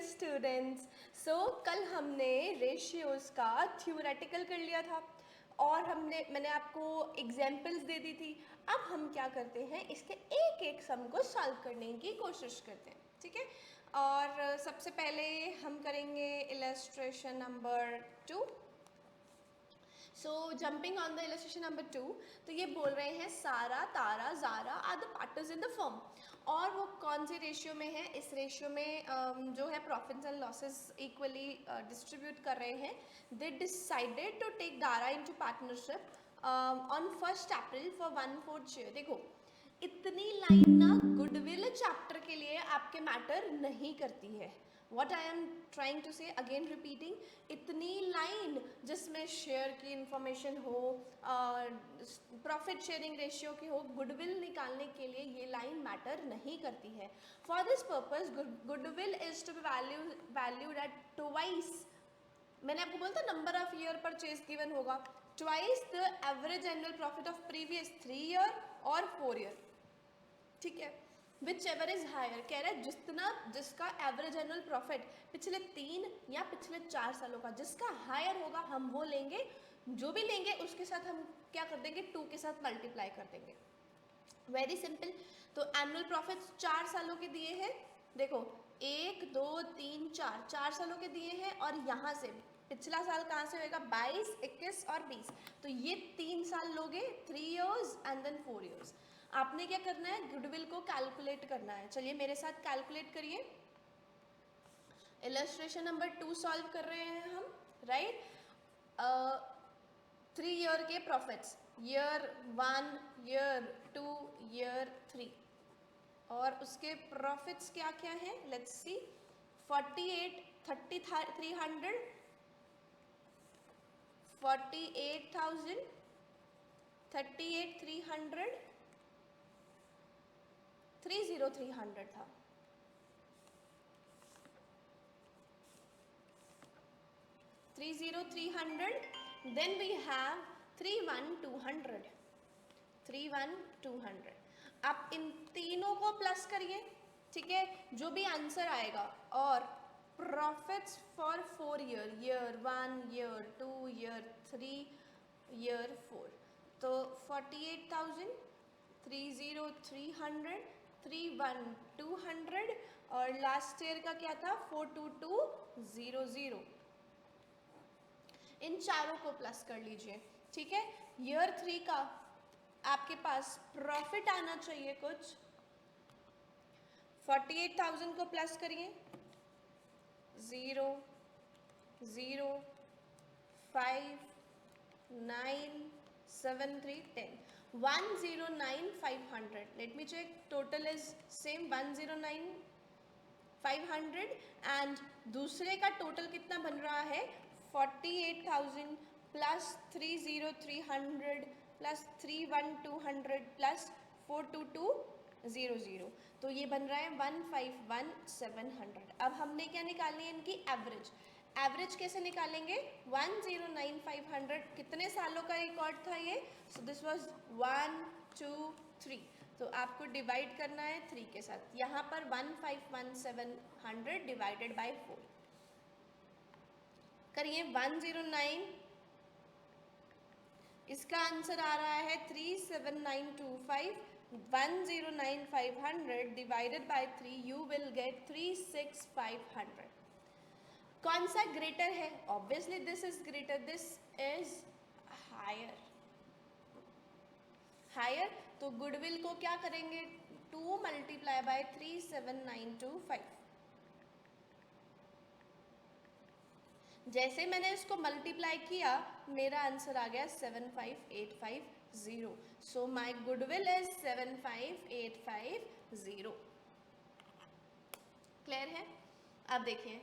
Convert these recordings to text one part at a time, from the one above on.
Students. कल हमने ratios का थ्योरेटिकल कर लिया था और मैंने आपको एग्जाम्पल्स दे दी थी। अब हम क्या करते हैं, इसके एक एक सम को सॉल्व करने की कोशिश करते हैं, ठीक है। और सबसे पहले हम करेंगे illustration number 2। Jumping on the illustration number 2, तो ये बोल रहे हैं Sara, Tara, Zara are the partners in the firm. और वो कौन से रेशियो में है? इस रेशियो में जो है profits and losses equally distribute कर रहे हैं। They decided to take Dara into partnership on 1 April for 1/4 share. देखो, इतनी लाइन ना गुडविल चैप्टर के लिए आपके मैटर नहीं करती है। What I am trying to say, again repeating, इतनी लाइन जिसमें शेयर की इंफॉर्मेशन हो, प्रॉफिट शेयरिंग रेशियो की हो, गुडविल निकालने के लिए ये लाइन मैटर नहीं करती है। For this purpose goodwill is to be valued at twice, मैंने आपको बोला था number of year purchase given होगा, twice the average annual profit of previous 3 year और 4 ईयर, ठीक है। विच एवर इज हायर, कह रहा है जिसका एवरेज एनुअल प्रॉफिट पिछले 3 या पिछले 4 सालों का जिसका हायर होगा हम वो लेंगे। जो भी लेंगे उसके साथ हम क्या कर देंगे, 2 के साथ मल्टीप्लाई कर देंगे। Very simple. तो एनुअल प्रॉफिट 4 सालों के दिए हैं, देखो 1 2 3 4, 4 सालों के दिए हैं। और यहाँ से पिछला साल कहाँ से होएगा, 22 21 और 20, तो ये 3 साल लोगे, 3 ईयर्स एंड देन 4 ईयर्स। आपने क्या करना है, गुडविल को कैलकुलेट करना है। चलिए मेरे साथ कैलकुलेट करिए। इलस्ट्रेशन नंबर 2 सॉल्व कर रहे हैं हम, राइट। 3 ईयर के प्रॉफिट्स, ईयर 1, ईयर 2, ईयर 3, और उसके प्रॉफिट्स क्या क्या हैं, लेट्स सी। 48 300, 48,000, 38,300, 30,300 था। Then we have 31,200, 31,200। आप इन तीनों को प्लस करिए, ठीक है, जो भी आंसर आएगा। और profits for 4 year, year 1, year 2, year 3, year 4, तो 48,000, 30,300, 31,200, और लास्ट ईयर का क्या था, 422,000। इन चारों को प्लस कर लीजिए, ठीक है। ईयर 3 का आपके पास प्रॉफिट आना चाहिए कुछ, 48,000 को प्लस करिए, 0 0 5 9 7 3 10, 109,500। Let me check, total is same 109,500, and दूसरे का टोटल कितना बन रहा है, 48,000 प्लस 30,300 प्लस 31,200 प्लस 422,000, तो ये बन रहा है 151,700। अब हमने क्या निकालनी है, इनकी एवरेज। एवरेज कैसे निकालेंगे, 109,500 कितने सालों का रिकॉर्ड था ये, सो दिस वाज 1 2 3, तो आपको डिवाइड करना है 3 के साथ। यहाँ पर 151,700 डिवाइडेड बाय 4 करिए, 109, इसका आंसर आ रहा है 37925, 109,500 divided by 3, you will get 36,500। कौन सा ग्रेटर है, obviously this is greater, this is higher. Higher, तो गुडविल को क्या करेंगे, 2 मल्टीप्लाई बाय 37925। जैसे मैंने इसको मल्टीप्लाई किया, मेरा आंसर आ गया 75,850। So my goodwill is 75,850। Clear है। अब देखिए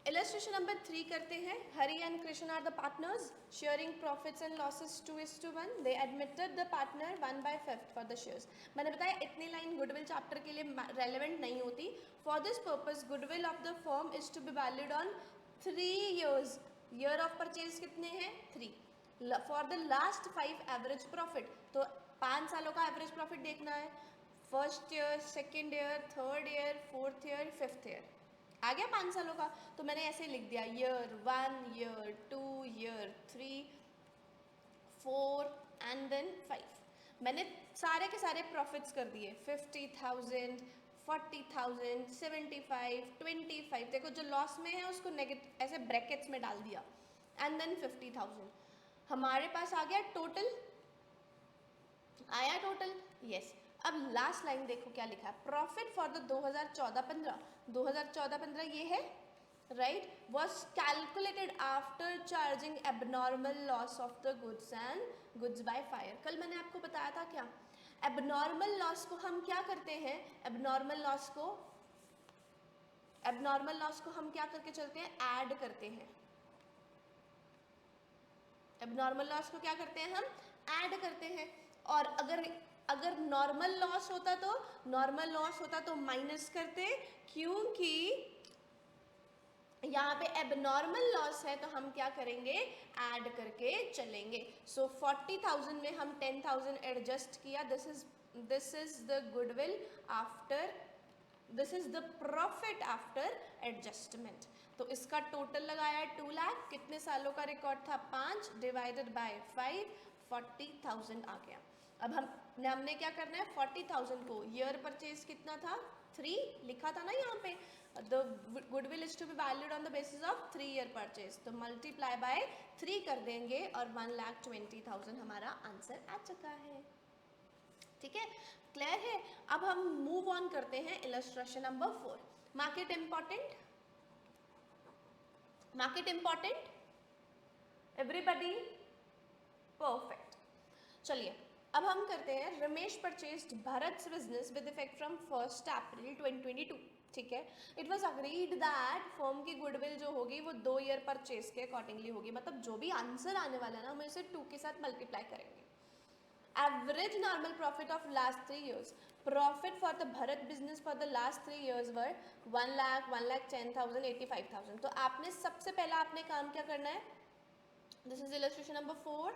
इलस्ट्रेशन नंबर 3 करते हैं। Hari and Krishna are the partners sharing profits and losses 2:1। They admitted the partner 1/5 for the shares. मैंने बताया इतनी लाइन गुडविल चैप्टर के लिए रेलेवेंट नहीं होती। For this purpose goodwill of the firm is to be valued on 3 years. Year of purchase कितने हैं, 3। For the last 5 average profit, तो 5 सालों का एवरेज प्रॉफिट देखना है, first year, second year, third year, fourth year, fifth year. आ गया 5 सालों का, तो मैंने ऐसे लिख दिया year 1, year 2, year 3, 4 and then 5। मैंने सारे के सारे प्रॉफिट्स कर दिए 50,000, 40,000, 75, 25। देखो जो लॉस में है उसको नेगेटिव ऐसे ब्रैकेट्स में डाल दिया एंड देन 50,000। हमारे पास आ गया टोटल, आया टोटल, यस। अब लास्ट लाइन देखो क्या लिखा है, प्रॉफिट फॉर द 2014-15, 2014-15 ये है right, was calculated after charging abnormal loss of the goods and goods by fire। कल मैंने आपको बताया था क्या, abnormal loss को हम क्या करते हैं, abnormal loss को हम क्या करके चलते हैं, ऐड करते हैं। abnormal loss को क्या करते हैं, हम ऐड करते हैं। और अगर नॉर्मल लॉस होता तो माइनस करते, क्योंकि यहाँ पे एबनॉर्मल लॉस है तो हम क्या करेंगे, ऐड करके चलेंगे। सो 40,000 में हम 10,000 एडजस्ट किया, this is the goodwill after, this is the profit after adjustment. तो इसका टोटल लगाया 2 लाख, कितने सालों का रिकॉर्ड था, 5 डिवाइडेड बाय 5, 40,000 आ गया। अब हमने क्या करना है, 40,000 को ईयर परचेज कितना था, 3 लिखा था ना यहाँ पे, the goodwill is to be valued on the basis of 3 year purchase, तो मल्टीप्लाई बाय 3 कर देंगे और 1,20,000 हमारा आंसर आ चुका है। ठीक है, क्लियर है। अब हम मूव ऑन करते हैं illustration number 4। Market important, market important everybody, perfect. चलिए अब हम करते हैं, Ramesh purchased Bharat business with effect from 1 अप्रैल 2022। ठीक है, it was agreed that firm की गुडविल जो होगी वो 2 ईयर परचेज के अकॉर्डिंगली होगी, मतलब जो भी आंसर आने वाला है ना हम इसे 2 के साथ मल्टीप्लाई करेंगे। Average normal profit of last 3 years, profit for the Bharat business for the last 3 years वर 1 लाख, 1,10,000, 85,000। तो आपने सबसे पहला आपने काम क्या करना है, this is illustration number 4।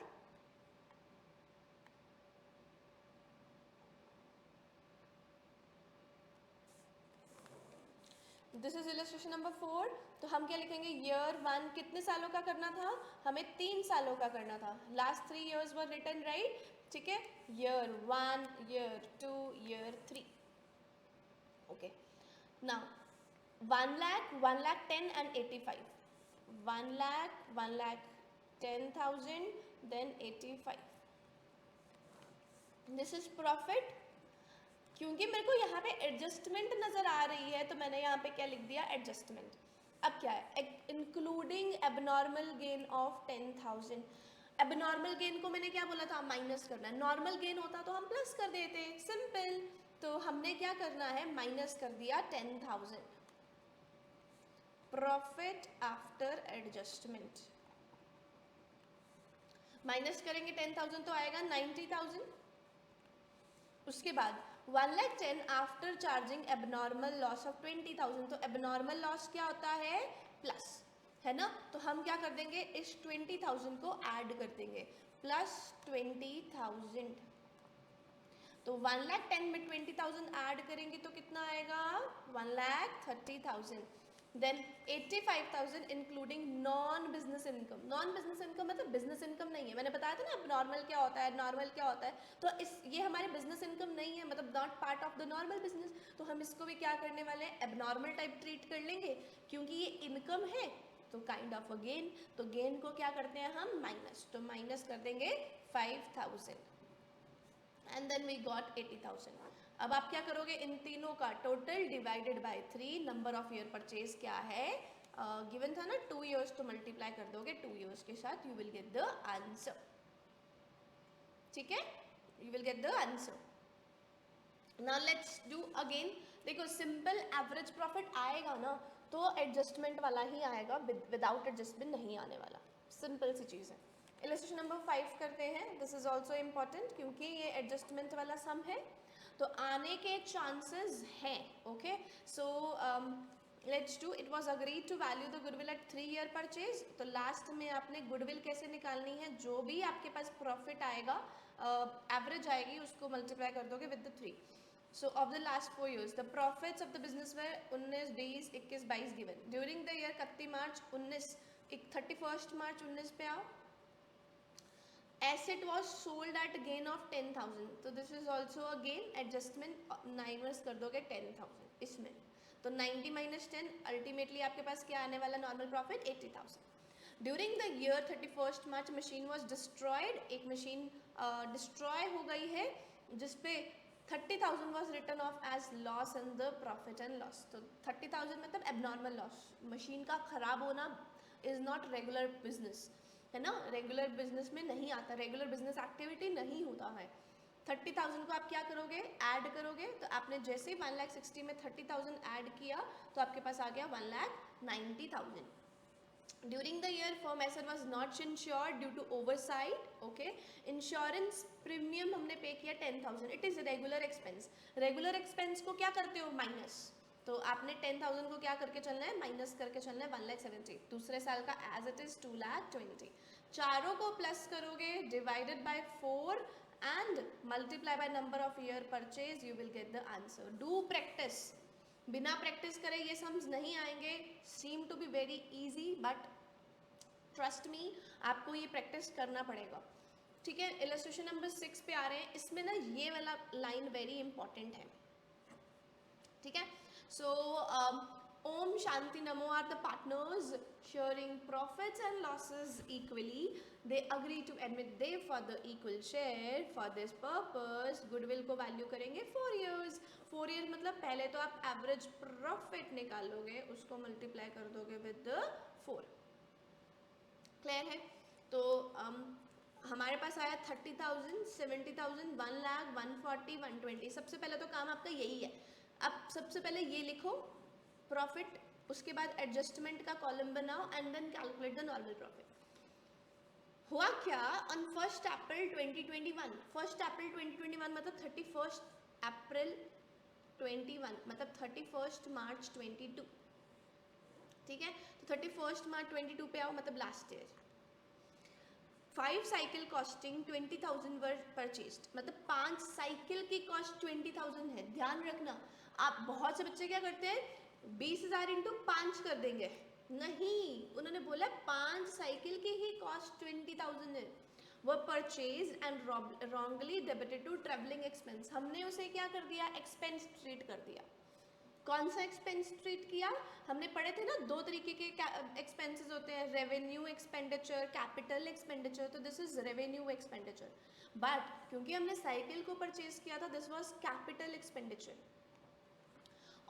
This is illustration number 4। तो हम क्या लिखेंगे, ईयर 1 कितने सालों का करना था, हमें 3 सालों का करना था, last 3 years were return right. ठीक है, year 1, year 2, year 3। Okay, now 1 lakh, 1,10,000 and 85, 1 lakh, 1,10,000 then 85, this is profit. क्योंकि मेरे को यहाँ पे एडजस्टमेंट नजर आ रही है तो मैंने यहाँ पे क्या लिख दिया, एडजस्टमेंट। अब क्या है, including abnormal gain of 10,000। Abnormal gain को मैंने क्या बोला था, माइनस करना है, नॉर्मल गेन होता तो हम प्लस कर देते, सिंपल। तो हमने क्या करना है, माइनस कर दिया 10,000, प्रॉफिट आफ्टर एडजस्टमेंट। माइनस करेंगे 10,000 तो आएगा 90,000। उसके बाद 1,10,000 after charging abnormal loss of 20,000। तो एबनॉर्मल लॉस क्या होता है, प्लस, है ना। तो हम क्या कर देंगे, इस 20,000 को ऐड कर देंगे, प्लस 20,000। तो 1,10,000 में 20,000 ऐड करेंगे तो कितना आएगा, 1,30,000। Then 85,000 including non business income. Non business income मतलब बिजनेस इनकम नहीं है, मैंने बताया था ना नॉर्मल क्या होता है, नॉर्मल क्या होता है। तो ये हमारे बिजनेस इनकम नहीं है, मतलब not part of the normal business. तो हम इसको भी क्या करने वाले हैं, एबनॉर्मल टाइप ट्रीट कर लेंगे, क्योंकि ये इनकम है तो काइंड ऑफ अ गेन। तो गेन को क्या करते हैं हम, माइनस, तो माइनस कर देंगे 5,000 एंड देन वी गॉट 80,000। अब आप क्या करोगे, इन तीनों का total divided by 3, number of year purchase क्या है, गिवन था ना 2 years, तो मल्टीप्लाई कर दोगे 2 years के साथ, you will get the answer. ठीक है, you will get the answer. Now let's do again. देखो सिंपल एवरेज प्रॉफिट आएगा ना तो एडजस्टमेंट वाला ही आएगा, विदाउट एडजस्टमेंट नहीं आने वाला, सिंपल सी चीज़ है। इलस्ट्रेशन नंबर 5 करते हैं, दिस इज ऑल्सो इम्पॉर्टेंट क्योंकि ये एडजस्टमेंट वाला सम है तो आने के चांसेस हैं। Okay, so let's do. It was agreed to value the goodwill at 3 year purchase. तो लास्ट में आपने गुडविल कैसे निकालनी है, जो भी आपके पास प्रॉफिट आएगा, एवरेज आएगी, उसको मल्टीप्लाई कर दोगे with the 3। So of the last 4 years, the profits of the business were 19, 20, 21, 22 given. During the year 31 मार्च 19, 31 मार्च 19 पे आओ. Asset was sold at gain of 10,000. तो this is also a gain. Adjustment minus कर दोगे 10,000 इसमें. तो 90 minus 10 ultimately आपके पास क्या आने वाला normal profit 80,000. During the year 31 March machine was destroyed. एक मशीन डिस्ट्रॉय हो गई है जिसपे 30,000 was written off as loss in the profit and loss. तो 30,000 मतलब एबनॉर्मल लॉस. मशीन का खराब होना इज नॉट रेगुलर बिजनेस, है ना. रेगुलर बिजनेस में नहीं आता, रेगुलर बिजनेस एक्टिविटी नहीं होता है. 30,000 को आप क्या करोगे, ऐड करोगे. तो आपने जैसे ही 1,60,000 में 30,000 ऐड किया तो आपके पास आ गया 1,90,000. During the year, firm asset was not insured due to oversight. Okay, insurance premium हमने पे किया 10,000. It is regular expense. Regular expense को क्या करते हो, माइनस. तो आपने 10,000 को क्या करके चलना है, माइनस करके चलना है 1,70,000. दूसरे साल का एज इट इज 2,20,000. चारों को प्लस करोगे, divided by 4 and multiply by number of year purchase, you will get the answer. Do practice. बिना प्रैक्टिस करे ये सम्स नहीं आएंगे. Seem to be very easy but trust me आपको ये प्रैक्टिस करना पड़ेगा. ठीक है, इलस्ट्रेशन नंबर 6 पे आ रहे हैं. इसमें ना ये वाला लाइन वेरी इंपॉर्टेंट है. ठीक है, सो Om Shanti Namo are the partners sharing profits and losses equally. They agree to admit they for the equal share. For this purpose goodwill को वैल्यू करेंगे 4 years. 4 years मतलब पहले तो आप एवरेज प्रॉफिट निकालोगे, उसको मल्टीप्लाई कर दोगे विद 4. क्लियर है. तो हमारे पास आया 30,000, 70,000, 1 लाख, 140, 120. सबसे पहले तो काम आपका यही है. अब सबसे पहले ये लिखो प्रॉफिट, उसके बाद एडजस्टमेंट का कॉलम बनाओ and then calculate the normal profit. हुआ क्या, ऑन 1 अप्रैल 2021, 1 अप्रैल 2021 मतलब 31 अप्रैल 21 मतलब 31 मार्च 22. ठीक है, तो 31 मार्च 22 पे आओ मतलब लास्ट ईयर. 5 साइकिल कॉस्टिंग 20,000 वर परचेस्ड. मतलब 5 साइकिल की कॉस्ट 20,000 है. ध्यान रखना, आप बहुत से बच्चे क्या करते हैं 20,000 इंटू 5 कर देंगे. नहीं, उन्होंने बोला 5 साइकिल की ही कॉस्ट 20,000 है. वो purchase and wrongly debited to travelling expense. हमने उसे क्या कर दिया, एक्सपेंस ट्रीट कर दिया. कौन सा एक्सपेंस ट्रीट किया, हमने पढ़े थे ना 2 तरीके के एक्सपेंसेस होते हैं, रेवेन्यू एक्सपेंडिचर, कैपिटल एक्सपेंडिचर. तो this is revenue expenditure. But क्योंकि हमने साइकिल को परचेज किया था, दिस वाज कैपिटल एक्सपेंडिचर.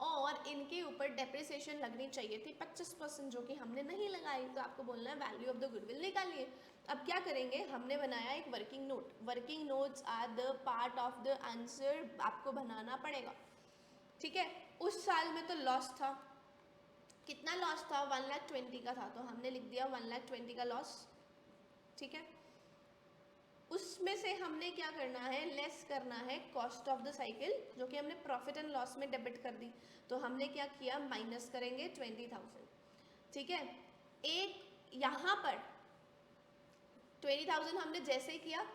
और इनके ऊपर डेप्रिसिएशन लगनी चाहिए थी 25%, जो कि हमने नहीं लगाई. तो आपको बोलना है वैल्यू ऑफ द गुडविल निकालिए. अब क्या करेंगे, हमने बनाया एक working note. Working notes are the part of the answer, आपको बनाना पड़ेगा. ठीक है, उस साल में तो लॉस था. कितना लॉस था, 1,20,000 का था. तो हमने लिख दिया 1,20,000 का लॉस. ठीक है, उसमें से हमने क्या करना है, लेस करना है कॉस्ट ऑफ द साइकिल, जो कि हमने प्रॉफिट एंड लॉस में डेबिट कर दी. तो हमने क्या किया, माइनस करेंगे 20,000. ठीक है, एक यहाँ पर 20,000 हमने जैसे ही किया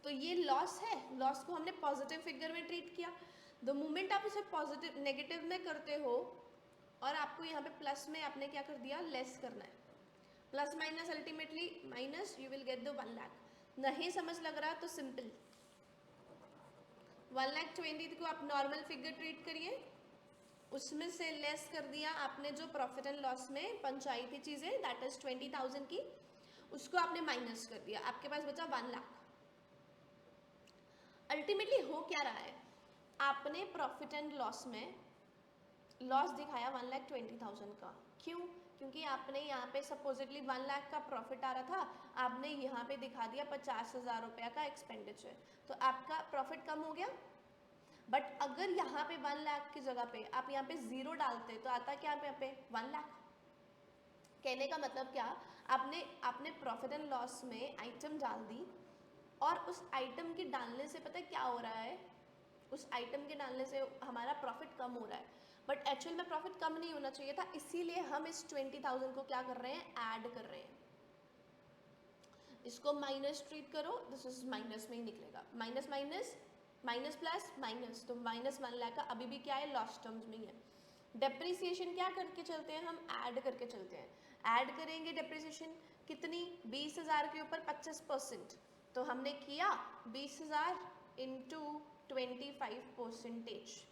तो ये लॉस है, लॉस को हमने पॉजिटिव फिगर में ट्रीट किया. द मोमेंट आप इसे पॉजिटिव नेगेटिव में करते हो और आपको यहाँ पे प्लस में आपने क्या कर दिया, लेस करना है. Plus minus ultimately minus, you will get the 1 lakh. नहीं समझ लग रहा तो सिंपल 1,20,000 को आप नॉर्मल फिगर ट्रीट करिए, उसमें से लेस कर दिया आपने जो प्रॉफिट एंड लॉस में पहुंचाई थी चीज़ें, दैट इज 20,000 की, उसको आपने माइनस कर दिया. आपके पास बचा 1 लाख. अल्टीमेटली हो क्या रहा है, आपने प्रॉफिट एंड लॉस में लॉस दिखाया 1,20,000 का. क्यों, क्योंकि आपने यहाँ पे सपोजिटली 1 लाख का प्रॉफिट आ रहा था, आपने यहाँ पे दिखा दिया 50,000 रुपया का एक्सपेंडिचर. तो आपका प्रॉफिट कम हो गया. बट अगर यहाँ पे 1 लाख की जगह पे आप यहाँ पे 0 डालते तो आता क्या यहाँ पे 1 लाख. कहने का मतलब क्या, आपने प्रॉफिट एंड लॉस में आइटम डाल दी और उस आइटम के डालने से पता है क्या हो रहा है, उस आइटम के डालने से हमारा प्रॉफिट कम हो रहा है. बट एक्चुअल में प्रॉफिट कम नहीं होना चाहिए था, इसीलिए हम इस 20,000 को क्या कर रहे हैं, ऐड कर रहे हैं. इसको माइनस ट्रीट करो, दिस इज माइनस में ही निकलेगा. Minus minus minus plus minus, तो -1 लाख का अभी भी क्या है, लॉस टर्म्स में ही है। डेप्रिसिएशन क्या करके चलते हैं हम, ऐड करके चलते हैं। ऐड करेंगे डेप्रिसिएशन कितनी, 20,000 के ऊपर 25%, तो हमने किया 20,000 इंटू 25%,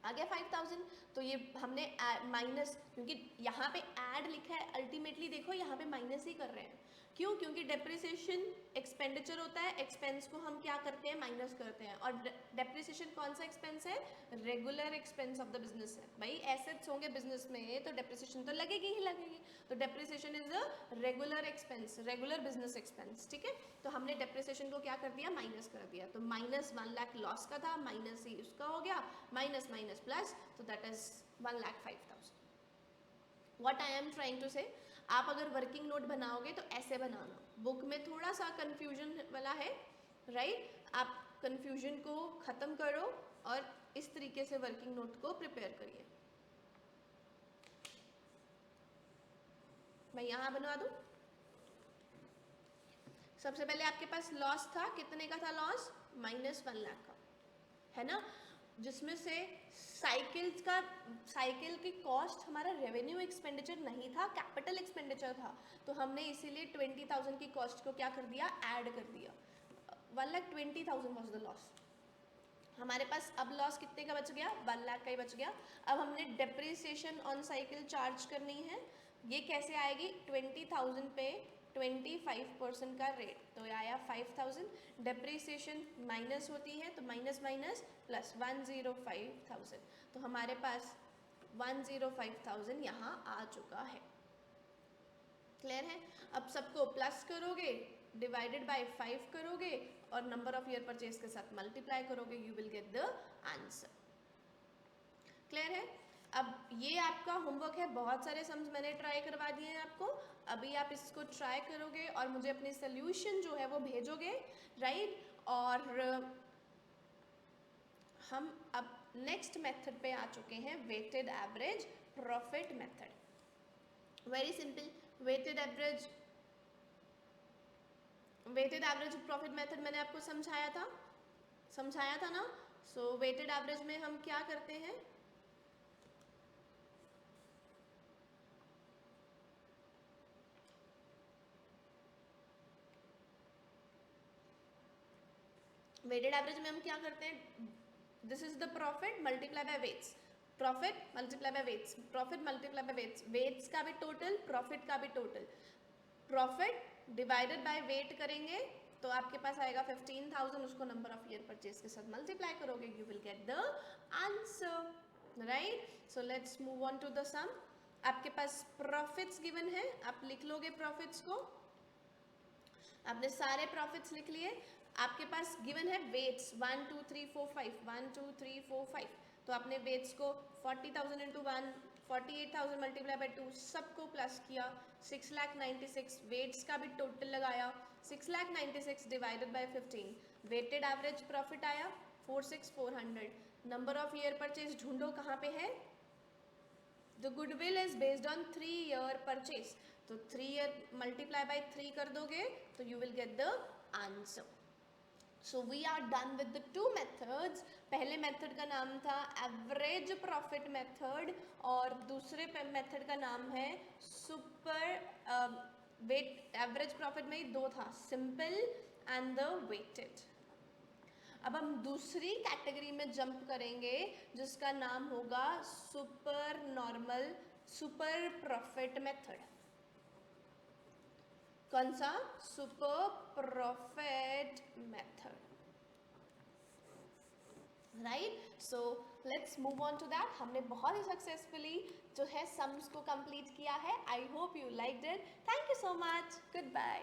आ गया 5,000। तो ये हमने माइनस, क्योंकि यहाँ पे ऐड लिखा है, अल्टीमेटली देखो यहाँ पे माइनस ही कर रहे हैं, क्यों, क्योंकि डेप्रिसिएशन एक्सपेंडिचर होता है, एक्सपेंस को हम क्या करते हैं, माइनस करते हैं। और डेप्रिसिएशन कौन सा एक्सपेंस है, regular expense of the business है। भाई एसेट्स होंगे बिजनेस में तो डेप्रिसिएशन तो लगेगी ही लगेगी, तो depreciation is a regular expense, regular business expense, ठीक है। तो हमने डेप्रिसिएशन को क्या कर दिया, माइनस कर दिया, तो -1 लाख लॉस का था, माइनस ही उसका हो गया, माइनस माइनस प्लस, तो that is 1,05,000। What I am trying to say, आप अगर वर्किंग नोट बनाओगे तो ऐसे बनाना, बुक में थोड़ा सा कंफ्यूजन वाला है, राइट, आप कंफ्यूजन को ख़त्म करो और इस तरीके से वर्किंग नोट को प्रिपेयर करिए। मैं यहाँ बनवा दूँ। सबसे पहले आपके पास लॉस था, कितने का था लॉस, -1 लाख का, है ना, जिसमें से साइकिल की कॉस्ट हमारा रेवेन्यू एक्सपेंडिचर नहीं था, कैपिटल एक्सपेंडिचर था, तो हमने इसीलिए 20,000 की कॉस्ट को क्या कर दिया, ऐड कर दिया। 1,20,000 वॉज द लॉस। हमारे पास अब लॉस कितने का बच गया, 1 लाख का ही बच गया। अब हमने डेप्रिसिएशन ऑन साइकिल चार्ज करनी है, ये कैसे आएगी, 20,000 पे 25% का रेट, तो आया 5,000, डेप्रिसिएशन माइनस होती है तो माइनस माइनस प्लस 105,000, तो हमारे पास 105,000 यहाँ आ चुका है। क्लियर है। अब सबको प्लस करोगे, डिवाइडेड बाय 5 करोगे और नंबर ऑफ ईयर परचेज के साथ मल्टीप्लाई करोगे, you will get the answer. Clear है। अब ये आपका होमवर्क है, बहुत सारे सम्स मैंने ट्राई करवा दिए हैं आपको, अभी आप इसको ट्राई करोगे और मुझे अपने सोल्यूशन जो है वो भेजोगे, राइट। और हम अब नेक्स्ट मेथड पे आ चुके हैं, weighted average profit method. Very simple, weighted average profit method मैंने आपको समझाया था ना। सो वेटेड एवरेज में हम क्या करते हैं, वेटेड एवरेज में हम क्या करते हैं, this is the profit multiply by weights, profit multiply by weights, profit multiply by weights, weights का भी टोटल, प्रॉफिट का भी total, profit divided by weight करेंगे तो आपके पास आएगा 15,000, उसको नंबर ऑफ ईयर परचेज के साथ मल्टीप्लाई करोगे, you will get the answer, right. So let's move on to the sum. आपके पास प्रॉफिट्स गिवन है, आप लिख लोगे प्रॉफिट्स को, आपने सारे प्रॉफिट्स लिख लिए। आपके पास गिवन है वेट्स 1 2 3 4 5, 1 2 3 4 5, तो आपने वेट्स को 40,000 इंटू 1, 48,000 मल्टीप्लाई बाय 2, सबको प्लस किया, 6,96,000 वेट्स का भी टोटल लगाया, 6,96,000 divided by 15, weighted average profit आया 46,400। नंबर ऑफ ईयर परचेज ढूंढो कहाँ पे है, the goodwill is based on 3 year purchase, तो 3 ईयर मल्टीप्लाई बाय 3 कर दोगे तो you will get the answer. So we are done with the 2 methods. पहले मेथड का नाम था एवरेज प्रॉफिट मेथड और दूसरे मेथड का नाम है सुपर वेट एवरेज प्रॉफिट में ही 2 था, सिंपल एंड द वेटेड। अब हम दूसरी कैटेगरी में जंप करेंगे जिसका नाम होगा super normal super profit method. कौन सा, super profit method, right. So let's move on to that. हमने बहुत ही सक्सेसफुली जो है सम्स को कंप्लीट किया है। I hope you liked it. Thank you so much, good bye.